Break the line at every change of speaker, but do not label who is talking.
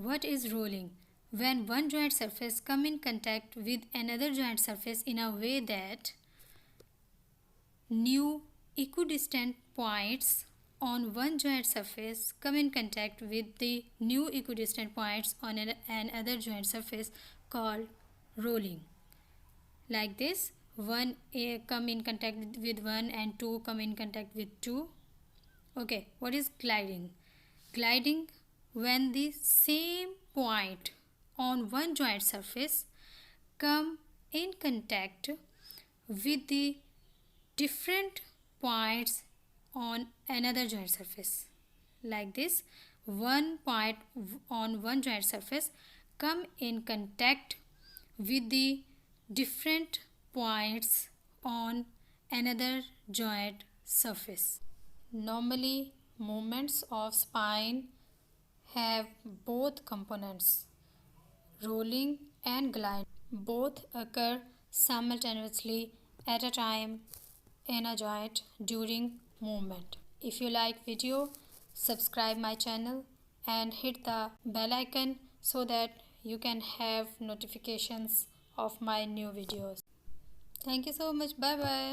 What is rolling? When one joint surface come in contact with another joint surface in a way that new equidistant points on one joint surface come in contact with the new equidistant points on another joint surface called rolling. Like this, one come in contact with one and two come in contact with two. Okay, what is gliding? Gliding when the same point on one joint surface come in contact with the different points on another joint surface. Like this, one point on one joint surface come in contact with the different points on another joint surface. Normally, movements of spine have both components, rolling and glide. Both occur simultaneously at a time in a joint during movement. If you like video, subscribe my channel and hit the bell icon so that you can have notifications of my new videos. Thank you so much. Bye bye.